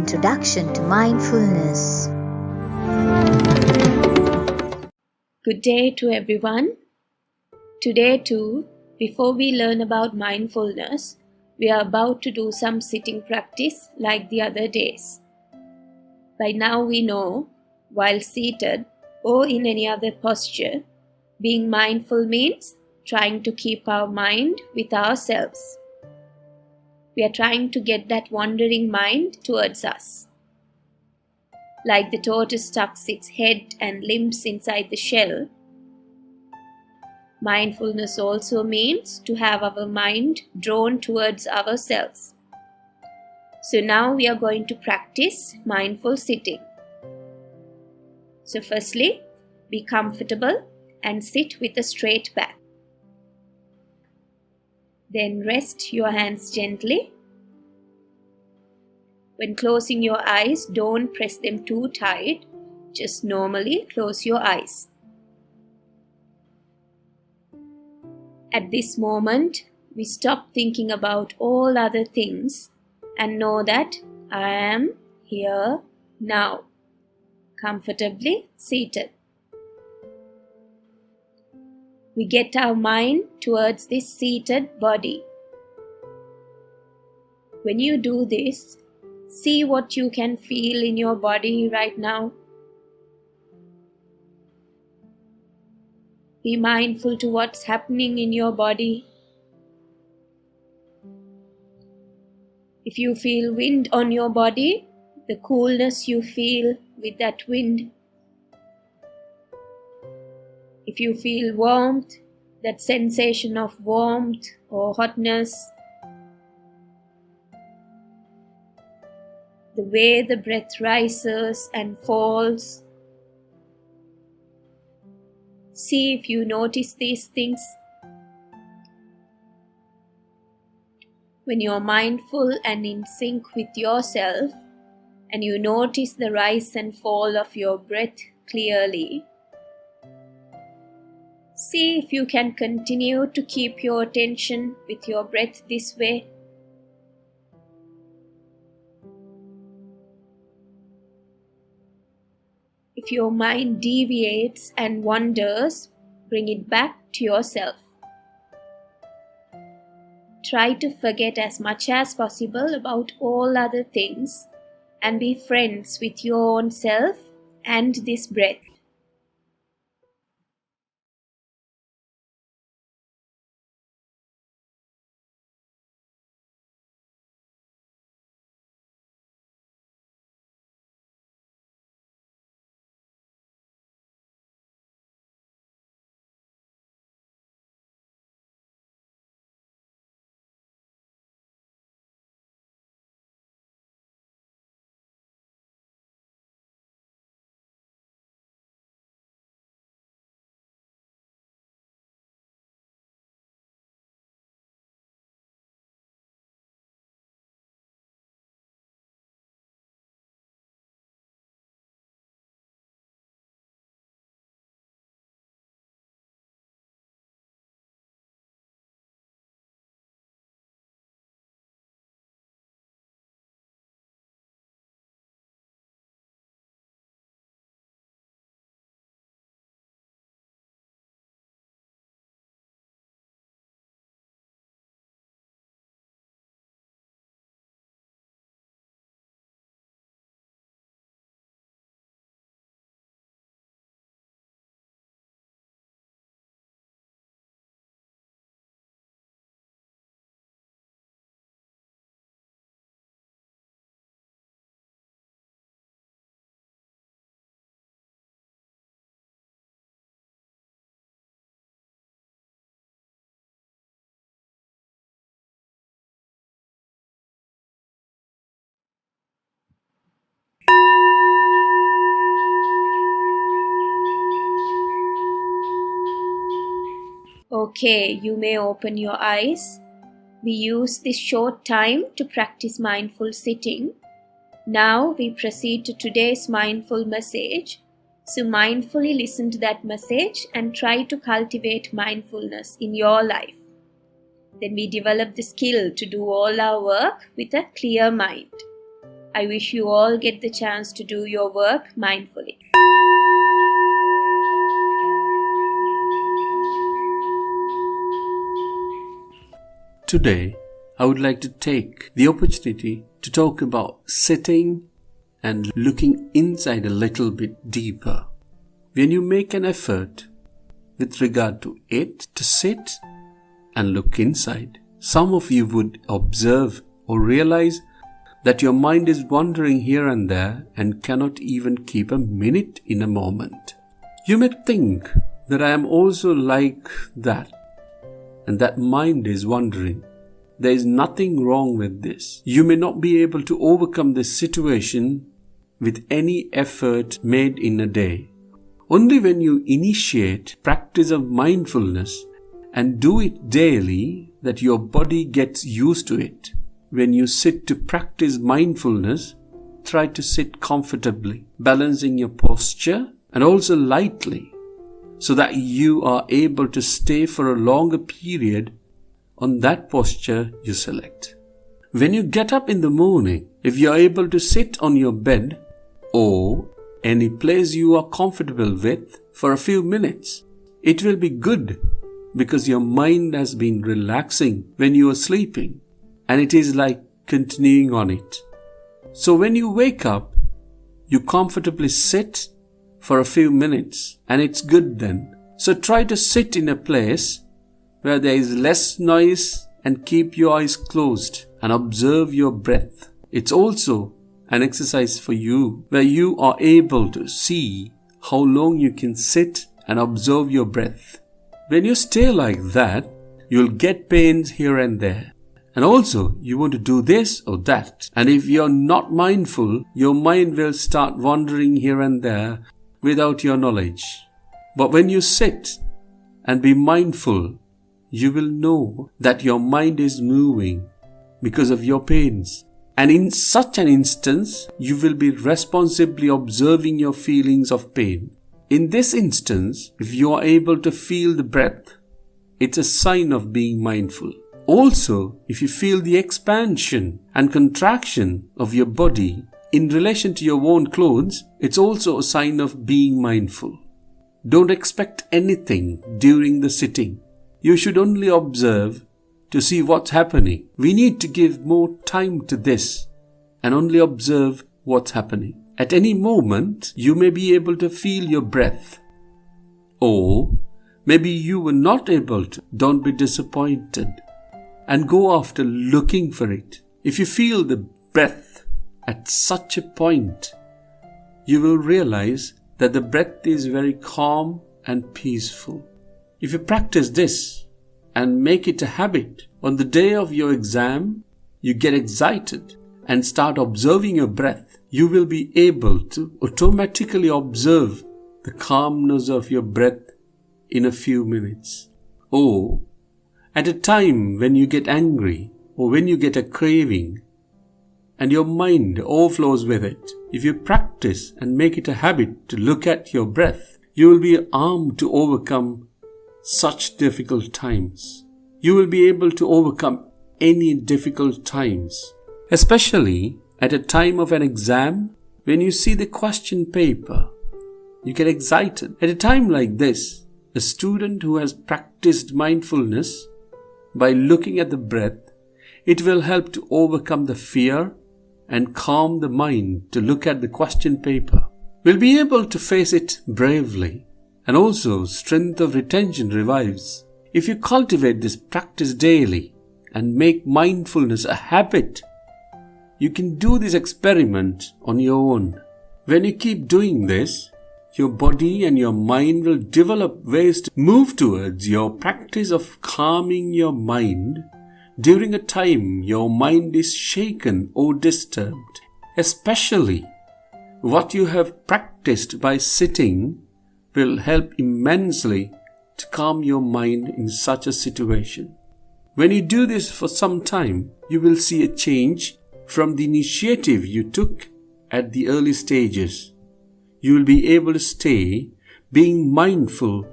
Introduction to Mindfulness. Good day to everyone. Today too, before we learn about mindfulness, we are about to do some sitting practice like the other days. By now we know, while seated or in any other posture, being mindful means trying to keep our mind with ourselves. We are trying to get that wandering mind towards us. Like the tortoise tucks its head and limbs inside the shell, mindfulness also means to have our mind drawn towards ourselves. So now we are going to practice mindful sitting. So firstly, be comfortable and sit with a straight back. Then rest your hands gently. When closing your eyes, don't press them too tight. Just normally close your eyes. At this moment, we stop thinking about all other things and know that I am here now, comfortably seated. We get our mind towards this seated body. When you do this, see what you can feel in your body right now. Be mindful to what's happening in your body. If you feel wind on your body, the coolness you feel with that wind. If you feel warmth, that sensation of warmth or hotness. The way the breath rises and falls. See if you notice these things. When you're mindful and in sync with yourself, and you notice the rise and fall of your breath clearly, see if you can continue to keep your attention with your breath this way. If your mind deviates and wanders, bring it back to yourself. Try to forget as much as possible about all other things and be friends with your own self and this breath. Okay, you may open your eyes. We use this short time to practice mindful sitting. Now we proceed to today's mindful message. So mindfully listen to that message and try to cultivate mindfulness in your life. Then we develop the skill to do all our work with a clear mind. I wish you all get the chance to do your work mindfully. Today, I would like to take the opportunity to talk about sitting and looking inside a little bit deeper. When you make an effort with regard to it to sit and look inside, some of you would observe or realize that your mind is wandering here and there and cannot even keep a minute in a moment. You may think that I am also like that, and that mind is wandering. There is nothing wrong with this. You may not be able to overcome this situation with any effort made in a day. Only when you initiate practice of mindfulness and do it daily that your body gets used to it. When you sit to practice mindfulness, try to sit comfortably, balancing your posture and also lightly, so that you are able to stay for a longer period on that posture you select. When you get up in the morning, if you are able to sit on your bed or any place you are comfortable with for a few minutes, it will be good because your mind has been relaxing when you are sleeping and it is like continuing on it. So when you wake up, you comfortably sit for a few minutes and it's good then. So try to sit in a place where there is less noise and keep your eyes closed and observe your breath. It's also an exercise for you where you are able to see how long you can sit and observe your breath. When you stay like that, you'll get pains here and there. And also, you want to do this or that. And if you're not mindful, your mind will start wandering here and there without your knowledge. But when you sit and be mindful, you will know that your mind is moving because of your pains. And in such an instance, you will be responsibly observing your feelings of pain. In this instance, if you are able to feel the breath, it's a sign of being mindful. Also, if you feel the expansion and contraction of your body in relation to your worn clothes, it's also a sign of being mindful. Don't expect anything during the sitting. You should only observe to see what's happening. We need to give more time to this and only observe what's happening. At any moment, you may be able to feel your breath. Or maybe you were not able to. Don't be disappointed and go after looking for it. If you feel the breath at such a point, you will realize that the breath is very calm and peaceful. If you practice this and make it a habit, on the day of your exam, you get excited and start observing your breath, you will be able to automatically observe the calmness of your breath in a few minutes. Or at a time when you get angry or when you get a craving and your mind overflows with it, if you practice and make it a habit to look at your breath, you will be armed to overcome such difficult times. You will be able to overcome any difficult times, especially at a time of an exam when you see the question paper. You get excited. At a time like this, a student who has practiced mindfulness by looking at the breath, it will help to overcome the fear and calm the mind to look at the question paper. We'll be able to face it bravely. And also, strength of retention revives. If you cultivate this practice daily and make mindfulness a habit, you can do this experiment on your own. When you keep doing this, your body and your mind will develop ways to move towards your practice of calming your mind during a time your mind is shaken or disturbed. Especially what you have practiced by sitting will help immensely to calm your mind in such a situation. When you do this for some time, you will see a change from the initiative you took at the early stages. You will be able to stay being mindful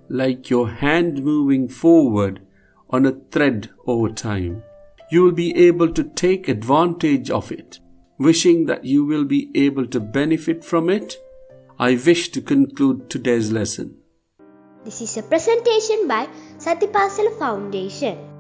like your hand moving forward on a thread over time. You will be able to take advantage of it Wishing that you will be able to benefit from it, I wish to conclude today's lesson. This is a presentation by SathiPasala Foundation.